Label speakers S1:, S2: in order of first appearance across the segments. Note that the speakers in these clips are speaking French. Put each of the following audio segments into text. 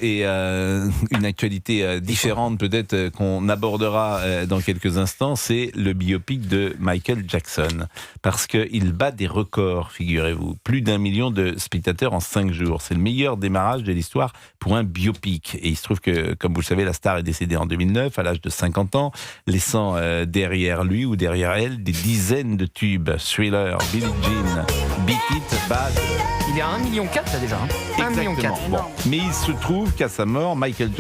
S1: et une actualité différente peut-être qu'on abordera dans quelques instants, c'est le biopic de Michael Jackson. Parce qu'il bat des records, figurez-vous. Plus d'1 million de spectateurs en 5 jours. C'est le meilleur démarrage de l'histoire pour un biopic. Et il se trouve que, comme vous le savez, la star est décédée en 2009, à l'âge de 50 ans, laissant derrière lui ou derrière elle des dizaines de tubes. Thriller, Billie Jean, Beat It, Bad.
S2: Il est à 1,4 million là déjà. 1,4 million.
S1: Bon. Mais il se trouve qu'à sa mort, Michael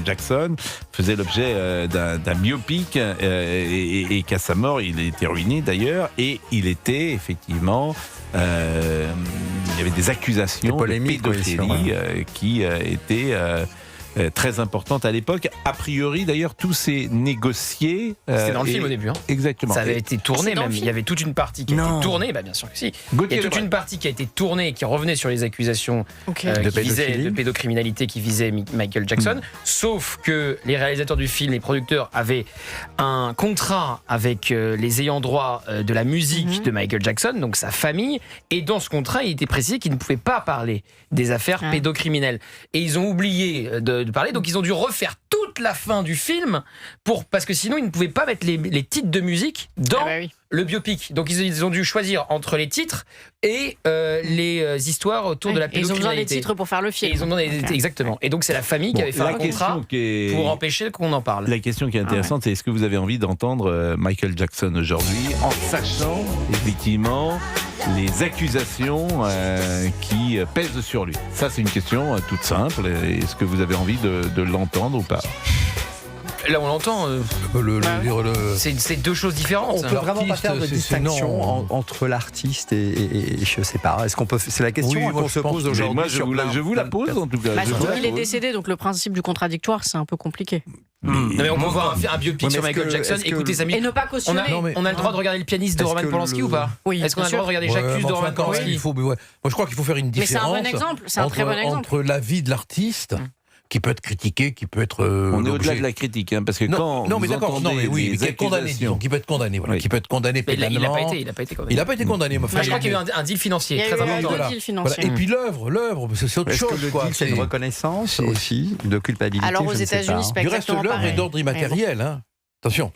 S1: Jackson faisait l'objet d'un biopic et qu'à sa mort, il était ruiné d'ailleurs. Et il était effectivement... il y avait des accusations de pédophilie qui étaient... très importante à l'époque. A priori, d'ailleurs, tout s'est négocié.
S2: C'était dans le film au début.
S1: Exactement.
S2: Ça avait été tourné même. Il y avait toute une partie qui a été tournée. Bien sûr que si. Il y a toute une partie qui a été tournée et qui revenait sur les accusations de pédocriminalité qui visaient Michael Jackson. Sauf que les réalisateurs du film, les producteurs, avaient un contrat avec les ayants droit de la musique de Michael Jackson, donc sa famille. Et dans ce contrat, il était précisé qu'ils ne pouvaient pas parler des affaires pédocriminelles. Et ils ont oublié de parler, donc ils ont dû refaire toute la fin du film parce que sinon ils ne pouvaient pas mettre les titres de musique dans le biopic. Donc ils ont dû choisir entre les titres et les histoires autour de la pédocriminalité.
S3: Ils ont besoin des titres pour faire le film.
S2: Et ils ont besoin exactement. Et donc c'est la famille qui avait fait un contrat pour empêcher qu'on en parle.
S1: La question qui est intéressante, c'est est-ce que vous avez envie d'entendre Michael Jackson aujourd'hui en sachant effectivement les accusations qui pèsent sur lui? Ça, c'est une question toute simple. Est-ce que vous avez envie de l'entendre ou pas?
S2: Là, on l'entend. C'est deux choses différentes.
S4: On peut vraiment pas faire de distinction entre l'artiste et je sais pas. Est-ce qu'on peut? C'est la question qu'on se pose aujourd'hui.
S1: Moi, je vous la pose en tout cas.
S3: Il est décédé, donc le principe du contradictoire, c'est un peu compliqué.
S2: Mais on peut voir un biopic sur Michael Jackson. Écoutez, amis,
S3: et ne pas cautionner.
S2: On a le droit de regarder Le Pianiste de Roman Polanski ou pas?
S3: Oui.
S2: Est-ce qu'on a le droit de regarder J'accuse de Roman Polanski?
S5: Moi, je crois qu'il faut faire une différence.
S3: Mais c'est un bon exemple. C'est un très bon exemple.
S5: Entre la vie de l'artiste, qui peut être critiqué, qui peut être...
S1: on est au-delà de la critique, parce que quand
S5: mais d'accord, qui peut être condamné, qui peut être condamné, qui peut être condamné pénalement.
S2: Il n'a pas été condamné.
S5: Il n'a pas été condamné.
S2: Je crois qu'il y a eu un deal financier très important.
S5: Et puis l'œuvre, c'est autre chose.
S4: C'est une reconnaissance aussi de culpabilité.
S3: Alors aux États-Unis, c'est pas exactement pareil.
S5: Du reste, l'œuvre est d'ordre immatériel. Attention.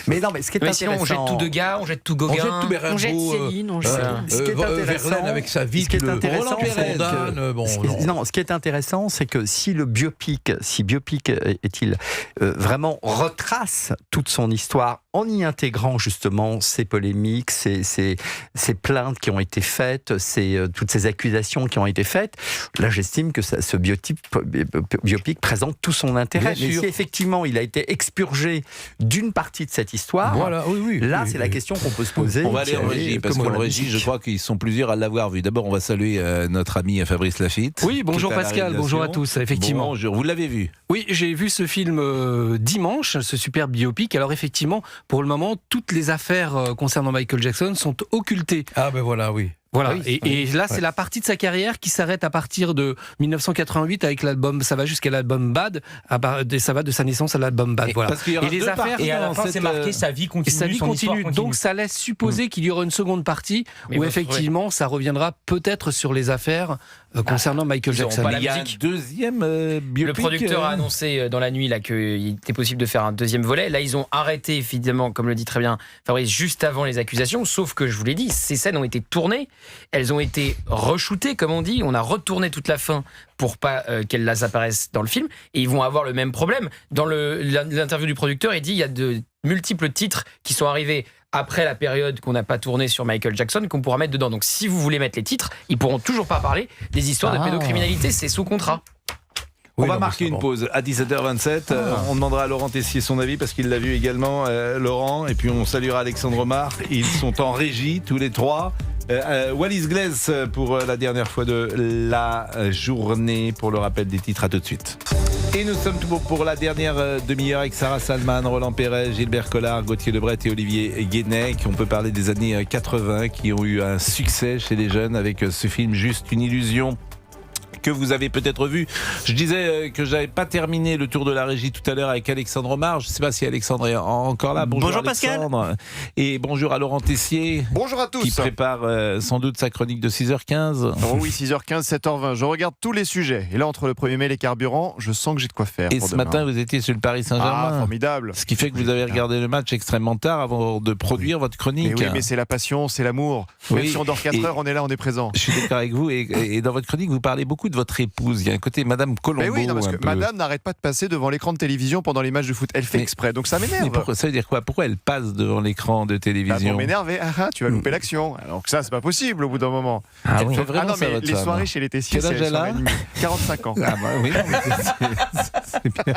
S4: Mais non, mais ce qui est intéressant,
S2: on jette tout Degas, on jette tout Gauguin,
S3: on jette Céline, on jette
S4: ce qui est intéressant,
S5: Verlaine avec sa vie,
S4: ce qui est intéressant,
S5: ce
S4: qui est intéressant, c'est que si biopic est-il vraiment retrace toute son histoire en y intégrant justement ces polémiques, ces plaintes qui ont été faites, toutes ces accusations qui ont été faites, là j'estime que ce biopic présente tout son intérêt. Mais si effectivement il a été expurgé d'une partie de cette histoire, c'est la question qu'on peut se poser.
S1: On va aller en régie, parce qu'en régie, je crois qu'ils sont plusieurs à l'avoir vu. D'abord, on va saluer notre ami Fabrice Lafitte.
S6: Oui, bonjour Pascal, bonjour à tous, effectivement.
S1: Bonjour, vous l'avez vu?
S6: Oui, j'ai vu ce film dimanche, ce super biopic. Alors effectivement, pour le moment, toutes les affaires concernant Michael Jackson sont occultées.
S5: Ah ben voilà, oui.
S6: Voilà, et là c'est la partie de sa carrière qui s'arrête à partir de 1988 avec l'album, ça va jusqu'à l'album Bad, ça va de sa naissance à l'album Bad. Voilà.
S1: Parce qu'il y aura deux parties,
S2: et à la fin c'est marqué sa vie continue.
S6: Sa vie continue, donc ça laisse supposer qu'il y aura une seconde partie où effectivement ça reviendra peut-être sur les affaires concernant Michael Jackson.
S1: Il y a un deuxième biopic.
S2: Le producteur a annoncé dans la nuit là qu'il était possible de faire un deuxième volet. Là ils ont arrêté évidemment, comme le dit très bien Fabrice, juste avant les accusations, sauf que je vous l'ai dit, ces scènes ont été tournées. Elles ont été re-shootées, comme on dit. On a retourné toute la fin pour pas qu'elles apparaissent dans le film. Et ils vont avoir le même problème. Dans l'interview du producteur, il dit il y a de multiples titres qui sont arrivés après la période qu'on n'a pas tournée sur Michael Jackson qu'on pourra mettre dedans. Donc si vous voulez mettre les titres, ils pourront toujours pas parler des histoires de pédocriminalité. C'est sous contrat.
S1: On va marquer une pause à 17h27. On demandera à Laurent Tessier son avis parce qu'il l'a vu également, Laurent. Et puis on saluera Alexandre Omar. Ils sont en régie, tous les trois. Wallis Glaise pour la dernière fois de la journée pour le rappel des titres. À tout de suite. Et nous sommes pour la dernière demi-heure avec Sarah Salman, Roland Perret, Gilbert Collard, Gauthier Lebret et Olivier Guénec. On peut parler des années 80 qui ont eu un succès chez les jeunes avec ce film Juste une illusion, que vous avez peut-être vu. Je disais que j'avais pas terminé le tour de la régie tout à l'heure avec Alexandre Omar. Je ne sais pas si Alexandre est encore là. Bonjour Alexandre. Pascal. Et bonjour à Laurent Tessier.
S7: Bonjour à tous.
S1: Qui prépare sans doute sa chronique de 6h15.
S7: Oh oui, 6h15, 7h20. Je regarde tous les sujets. Et là, entre le 1er mai et les carburants, je sens que j'ai de quoi faire.
S1: Et ce matin, vous étiez sur le Paris Saint-Germain.
S7: Ah, formidable.
S1: Ce qui fait que vous avez regardé le match extrêmement tard avant de produire votre chronique.
S7: Et oui, mais c'est la passion, c'est l'amour. Même si on dort 4 heures, on est là, on est présent.
S1: Je suis d'accord avec vous. Et dans votre chronique, vous parlez beaucoup de votre épouse. Il y a un côté Madame Colombo.
S7: Mais oui, non, parce que Madame n'arrête pas de passer devant l'écran de télévision pendant les matchs de foot. Elle fait exprès, donc ça m'énerve.
S1: Mais ça veut dire quoi? Pourquoi elle passe devant l'écran de télévision?
S7: Pour m'énerver, tu vas louper l'action. Alors que ça, c'est pas possible au bout d'un moment.
S1: Ah oui, vraiment
S7: non, mais les soirées chez les Tessiers, c'est 45 ans.
S1: Ah bah oui, c'est bien.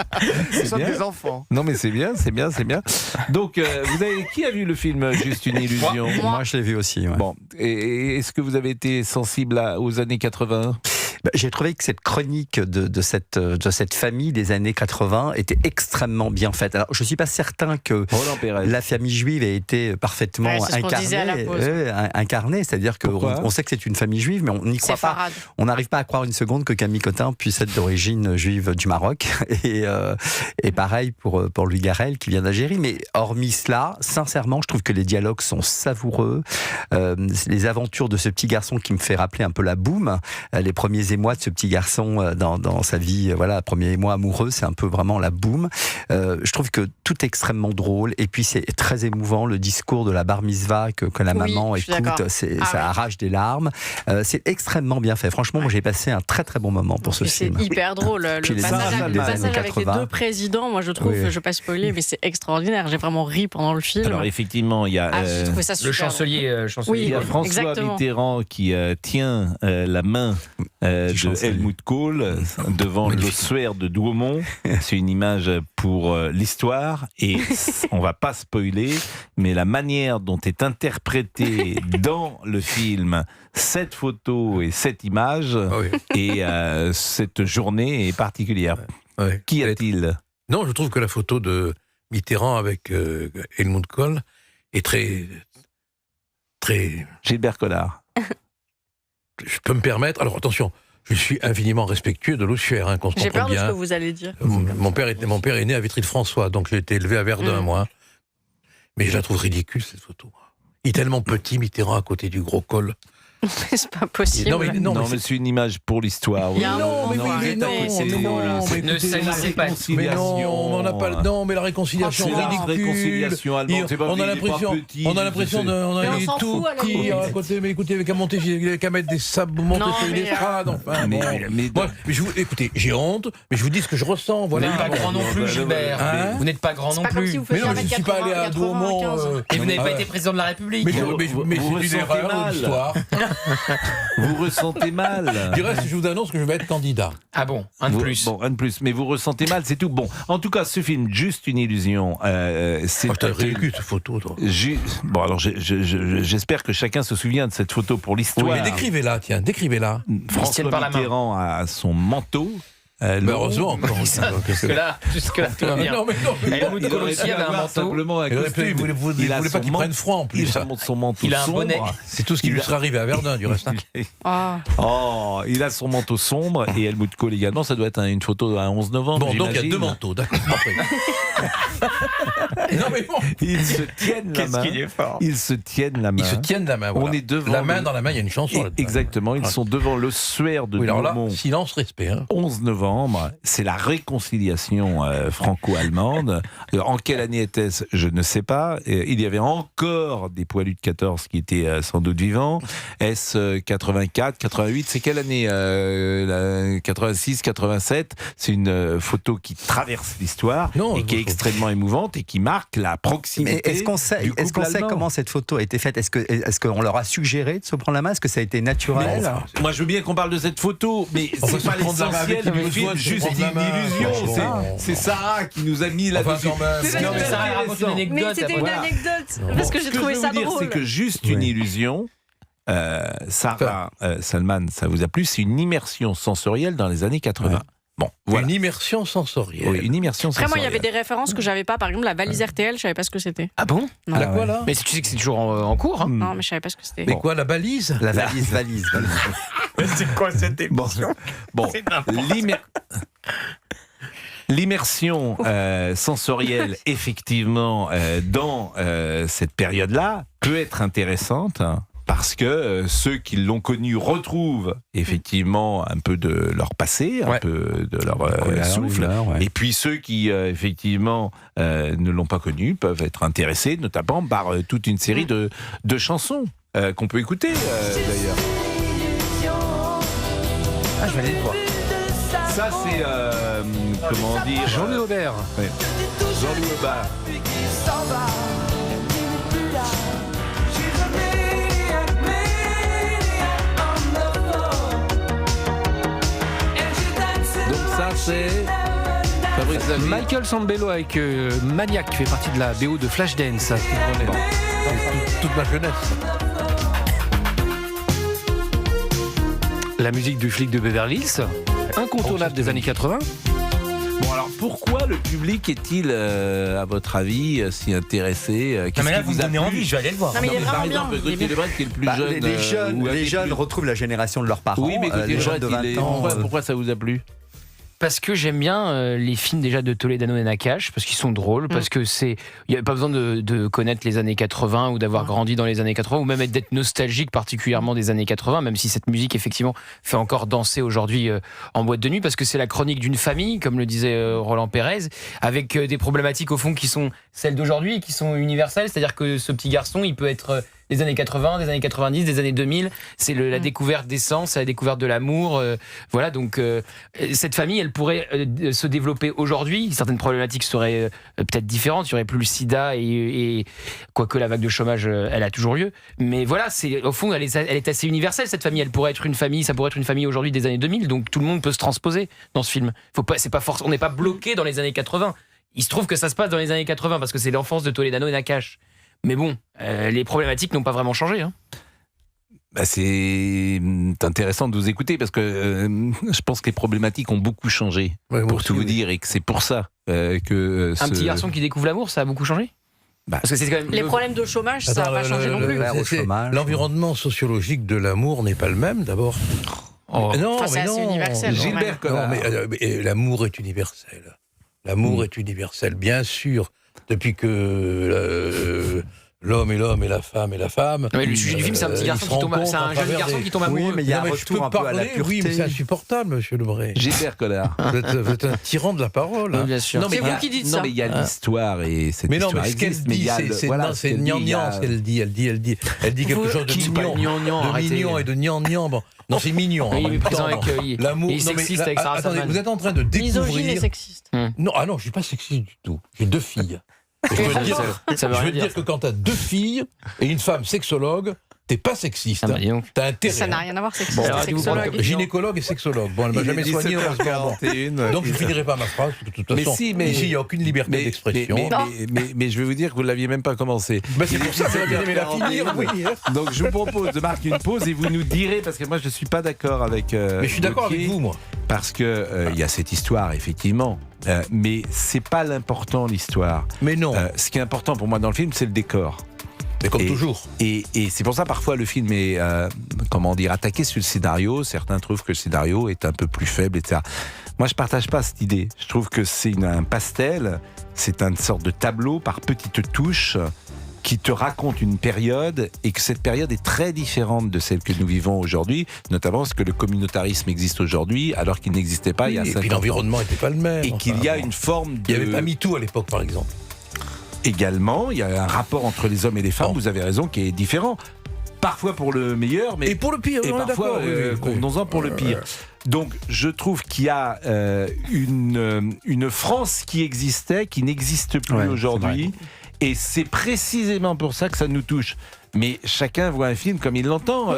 S7: Nous sommes des enfants.
S1: Non mais c'est bien. Donc, qui a vu le film Juste une illusion?
S4: Moi, je l'ai vu aussi. Ouais.
S1: Bon, et est-ce que vous avez été sensible aux années 80?
S4: J'ai trouvé que cette chronique de cette famille des années 80 était extrêmement bien faite. Alors, je ne suis pas certain que la famille juive ait été parfaitement incarnée. C'est-à-dire qu'on sait que c'est une famille juive, mais on n'y croit pas. On n'arrive pas à croire une seconde que Camille Cotin puisse être d'origine juive du Maroc. Et pareil pour Louis Garrel qui vient d'Algérie. Mais hormis cela, sincèrement, je trouve que les dialogues sont savoureux. Les aventures de ce petit garçon qui me fait rappeler un peu la boum, les premiers émois de ce petit garçon dans sa vie, premier émoi amoureux, c'est un peu vraiment la boum. Je trouve que tout est extrêmement drôle et puis c'est très émouvant le discours de la bar mitzvah que la maman écoute, ça arrache des larmes. C'est extrêmement bien fait. Franchement, moi j'ai passé un très très bon moment pour ce film.
S3: C'est hyper drôle. Le passage avec les deux présidents, moi je trouve, je ne vais pas spoiler, mais c'est extraordinaire. J'ai vraiment ri pendant le film.
S1: Alors effectivement, il y a
S2: le chancelier.
S1: Il y a François Mitterrand qui tient la main de Helmut Kohl devant l'ossuaire de Douaumont. C'est une image pour l'histoire et on va pas spoiler, mais la manière dont est interprétée dans le film cette photo et cette image et cette journée est particulière. Qu'y a-t-il?
S5: Non, je trouve que la photo de Mitterrand avec Helmut Kohl est très...
S1: Gilbert Collard.
S5: Je peux me permettre... Alors attention, je suis infiniment respectueux de l'ossuaire, qu'on se comprenne bien.
S3: J'ai peur de ce que vous allez dire.
S5: Mon père est né à Vitry-le-François, donc j'ai été élevé à Verdun, moi. Mais je la trouve ridicule, cette photo. Il est tellement petit, Mitterrand, à côté du gros Kohl.
S3: C'est pas possible.
S1: Non, mais c'est une image pour l'histoire.
S2: Ne salissez pas.
S5: Non, mais la réconciliation,
S1: c'est la réconciliation allemande.
S5: On a l'impression on a les tout petits à côté. Mais écoutez, qu'à mettre des sables monter sur les estrades. Enfin, écoutez, j'ai honte, mais je vous dis ce que je ressens.
S2: Vous n'êtes pas grand non plus, Gilbert. Vous n'êtes pas grand non plus.
S5: Mais non, je ne suis pas allé à Douaumont.
S2: Et vous n'avez pas été président de la République.
S5: Mais c'est une erreur de l'histoire.
S1: Vous ressentez mal.
S5: Du reste, je vous annonce que je vais être candidat.
S2: Ah bon, un de plus.
S1: Bon, un de plus. Mais vous ressentez mal, c'est tout. Bon, en tout cas, ce film, Juste une illusion, c'est...
S5: t'as ridicule, cette photo, toi.
S1: Bon, alors, j'espère que chacun se souvient de cette photo pour l'histoire.
S5: Oui, mais décrivez-la, tiens, décrivez-la.
S1: François Mitterrand a son manteau.
S5: Heureusement encore.
S2: Jusque-là, tout va bien.
S5: Non, mais non.
S2: Helmut Kohl aussi avait un manteau.
S1: Simplement un costume.
S5: Vous ne voulez pas qu'il prenne froid en plus.
S1: Il a son manteau sombre.
S2: Il a un bonnet.
S5: C'est tout ce qui lui serait arrivé à Verdun, du reste.
S1: Oh, il a son manteau sombre et Helmut Kohl également. Ça doit être une photo à 11 novembre.
S5: Bon, donc il y a deux manteaux, d'accord. Non, mais bon.
S1: Ils se tiennent la main.
S2: Qu'est-ce qu'il est fort.
S1: Ils se tiennent la main.
S5: Ils se tiennent la main, voilà.
S1: On est devant.
S5: La main dans la main, il y a une chanson là-dedans.
S1: Exactement, ils sont devant l'ossuaire de Douaumont.
S5: Silence, respect.
S1: 11 novembre, c'est la réconciliation franco-allemande. En quelle année était-ce? Je ne sais pas. Il y avait encore des poilus de 14 qui étaient sans doute vivants. Est-ce 84, 88? C'est quelle année? 86, 87? C'est une photo qui traverse l'histoire et qui est extrêmement émouvante et qui marque la proximité.
S4: Mais est-ce qu'on sait comment cette photo a été faite? Est-ce qu'on leur a suggéré de se prendre la main? Est-ce que ça a été naturel?
S1: Moi, je veux bien qu'on parle de cette photo, mais c'est pas l'essentiel du film. Juste une illusion. C'est Sarah qui nous a mis là-dessus.
S2: Non, mais Sarah raconte une anecdote.
S3: Mais c'était une anecdote, parce que j'ai trouvé ça drôle.
S1: C'est que Juste une illusion, Sarah Salman, ça vous a plu? C'est une immersion sensorielle dans les années 80. Bon, voilà.
S5: Une immersion sensorielle.
S1: Oui, une immersion
S3: Après,
S1: sensorielle.
S3: moi, il y avait des références que j'avais pas. Par exemple, la valise RTL, je savais pas ce que c'était.
S2: Ah bon?
S3: Non.
S5: Quoi, là?
S2: Mais tu sais que c'est toujours en cours. Hein.
S3: Non, mais je savais pas ce que c'était.
S5: Mais quoi, la balise?
S4: La valise.
S2: C'est quoi cette émission?
S1: Bon, l'immersion sensorielle, effectivement, dans cette période-là, peut être intéressante. Parce que ceux qui l'ont connu retrouvent effectivement un peu de leur passé, un peu de leur souffle. Et puis ceux qui effectivement ne l'ont pas connu peuvent être intéressés notamment par toute une série de chansons qu'on peut écouter d'ailleurs.
S2: Ah, je vais aller le voir.
S1: Ça c'est, comment dire...
S6: Jean-Louis Aubert.
S1: Oui. Jean-Louis Aubert. C'est
S6: Michael Sambello avec Maniac qui fait partie de la BO de Flashdance.
S5: Toute ma jeunesse.
S6: La musique du flic de Beverly Hills, incontournable des années 80.
S1: Bon, alors pourquoi le public est-il, à votre avis, si intéressé?
S2: Non, mais là, vous me donnez envie, je vais aller le voir.
S3: Non, mais il est
S1: par
S3: vraiment
S1: exemple,
S3: bien.
S1: Gauthier Lebret, qui est le plus jeune.
S4: Les jeunes retrouvent la génération de leurs parents.
S1: Oui, mais Gauthier
S4: les jeunes
S1: Lebret,
S4: de 20 ans.
S1: pourquoi ça vous a plu?
S2: Parce que j'aime bien les films déjà de Toledano et Nakache, parce qu'ils sont drôles, parce que il n'y a pas besoin de connaître les années 80 ou d'avoir grandi dans les années 80, ou même d'être nostalgique particulièrement des années 80, même si cette musique effectivement fait encore danser aujourd'hui en boîte de nuit, parce que c'est la chronique d'une famille, comme le disait Roland Pérez, avec des problématiques au fond qui sont celles d'aujourd'hui et qui sont universelles, c'est-à-dire que ce petit garçon, il peut être des années 80, des années 90, des années 2000, c'est la découverte des sens, c'est la découverte de l'amour, voilà, donc cette famille, elle pourrait se développer aujourd'hui, certaines problématiques seraient peut-être différentes, il n'y aurait plus le sida et quoique la vague de chômage, elle a toujours lieu, mais voilà, au fond, elle est assez universelle, cette famille, elle pourrait être une famille, ça pourrait être une famille aujourd'hui des années 2000, donc tout le monde peut se transposer dans ce film. On n'est pas bloqué dans les années 80, il se trouve que ça se passe dans les années 80, parce que c'est l'enfance de Toledano et Nakache. Mais bon, les problématiques n'ont pas vraiment changé. Hein.
S1: C'est intéressant de vous écouter parce que je pense que les problématiques ont beaucoup changé, pour tout vous dire, et que c'est pour ça que...
S2: Un petit garçon qui découvre l'amour, ça a beaucoup changé?
S3: Parce que c'est quand même les problèmes de chômage, ça n'a pas changé non plus.
S5: L'environnement sociologique de l'amour n'est pas le même, d'abord.
S3: Non, c'est assez universel.
S1: Gilbert Collard.
S5: Mais l'amour est universel. L'amour est universel, bien sûr. Depuis que l'homme et la femme est la femme.
S2: Mais le sujet du film, c'est un petit garçon qui tombe. C'est un jeune garçon qui tombe amoureux.
S4: Oui, mais il y a un retour un peu à la pureté.
S5: Oui, mais c'est insupportable, monsieur Lebret.
S1: Gilbert Collard.
S5: Vous êtes un tyran de la parole.
S2: Oui, bien sûr.
S3: C'est vous qui dites ça.
S1: Non, mais il y a l'histoire et cette
S5: mais non,
S1: histoire
S5: mais ce qu'elle dit, c'est gnangnan, elle dit quelque chose de mignon et de gnangnan. Bon. Non, c'est mignon.
S2: Il est présent avec
S5: l'amour.
S2: Il est sexiste avec Sarah Salman.
S5: Vous êtes en train de découvrir.
S3: Misogyne et sexiste.
S5: Non, je suis pas sexiste du tout. J'ai 2 filles. Je veux dire que quand tu as 2 filles et une femme sexologue, t'es pas sexiste. T'as intérêt.
S3: Ça n'a rien à voir, sexologue.
S5: Gynécologue et sexologue. Bon, elle m'a jamais soigné. Donc je finirai pas ma phrase. De toute façon, ici, il n'y a aucune liberté d'expression.
S1: Mais je vais vous dire que vous ne l'aviez même pas commencé.
S5: C'est pour ça que j'aurais bien aimé la finir.
S1: Donc je vous propose de marquer une pause et vous nous direz, parce que moi je ne suis pas d'accord avec...
S5: mais je suis d'accord avec vous, moi.
S1: Parce qu'il y a cette histoire, effectivement. Mais c'est pas l'important, l'histoire.
S5: Mais non.
S1: Ce qui est important pour moi dans le film, c'est le décor.
S5: Mais comme toujours.
S1: Et c'est pour ça, parfois, le film est, attaqué sur le scénario. Certains trouvent que le scénario est un peu plus faible, etc. Moi, je partage pas cette idée. Je trouve que c'est un pastel, c'est une sorte de tableau par petites touches qui te raconte une période et que cette période est très différente de celle que nous vivons aujourd'hui, notamment parce que le communautarisme existe aujourd'hui alors qu'il n'existait pas il y a 5 ans.
S5: Et puis l'environnement n'était pas le même.
S1: Et qu'il y a une forme de...
S5: Il n'y avait pas MeToo à l'époque, par exemple.
S1: Également, il y a un rapport entre les hommes et les femmes, vous avez raison, qui est différent. Parfois pour le meilleur, mais...
S5: Et pour le pire,
S1: et parfois, convenons-en pour le pire. Donc, je trouve qu'il y a une France qui existait, qui n'existe plus aujourd'hui. Et c'est précisément pour ça que ça nous touche. Mais chacun voit un film comme il l'entend.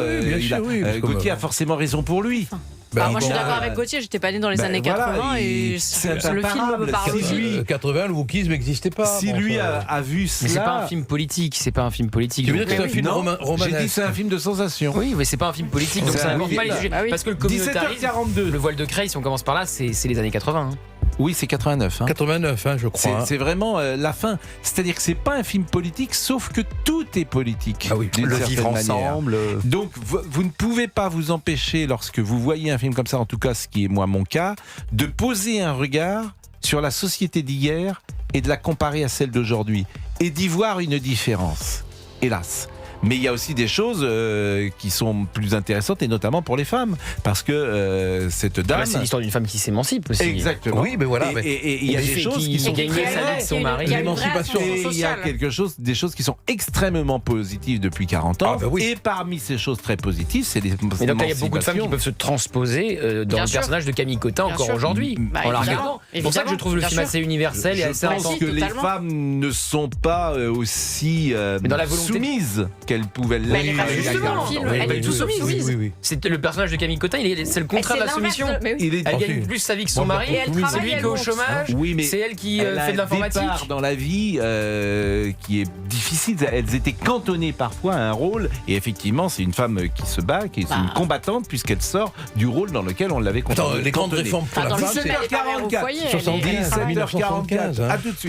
S1: Gauthier a forcément raison pour lui.
S3: moi, je suis d'accord avec Gauthier, j'étais pas né dans les années 80 et le film me parle aussi.
S5: 80, le wokisme n'existait pas.
S1: Si lui a vu cela.
S2: Mais c'est pas un film politique, c'est pas un film politique.
S5: Tu veux dire que c'est un film romanesque?
S1: J'ai dit c'est un film de sensation.
S2: Oui, mais c'est pas un film politique, donc ça n'aborde pas les sujets. Parce que le communautarisme,
S1: 17h42.
S2: le voile de Creil, si on commence par là, c'est les années 80.
S1: Oui, c'est 89.
S5: 89, je crois.
S1: C'est vraiment la fin. C'est-à-dire que c'est pas un film politique, sauf que tout est politique.
S5: Ah oui,
S1: le
S4: vivre ensemble.
S1: Donc, vous ne pouvez pas vous empêcher, lorsque vous voyez un film comme ça, en tout cas, ce qui est moi mon cas, de poser un regard sur la société d'hier et de la comparer à celle d'aujourd'hui. Et d'y voir une différence. Hélas. Mais il y a aussi des choses qui sont plus intéressantes, et notamment pour les femmes. Parce que cette dame...
S2: c'est l'histoire d'une femme qui s'émancipe aussi.
S1: Exactement.
S5: Oui, mais voilà.
S1: Et il y a des choses qui sont...
S2: gagnées sa vie de son mari.
S5: L'émancipation.
S1: Et il y a des choses qui sont extrêmement positives depuis 40 ans. Et parmi ces choses très positives, c'est l'émancipation.
S2: Mais donc il y a beaucoup de femmes qui peuvent se transposer dans le personnage de Camille Cottin encore aujourd'hui. En la regardant. C'est pour ça que je trouve le film assez universel et assez
S1: intense. Je pense que les femmes ne sont pas aussi soumises qu'elle pouvait l'être.
S2: Elle est tout soumise. C'est le personnage de Camille Cottin, c'est le contraire de la soumission. Elle gagne plus sa vie que son mari. C'est lui qui est au chômage. C'est elle qui fait de l'informatique.
S1: Elle a un départ dans la vie qui est difficile. Elles étaient cantonnées parfois à un rôle. Et effectivement, c'est une femme qui se bat, qui est une combattante, puisqu'elle sort du rôle dans lequel on l'avait cantonnée.
S5: Les grandes réformes pour la femme,
S1: 17h44.
S5: 70, 1975.
S1: À tout de suite.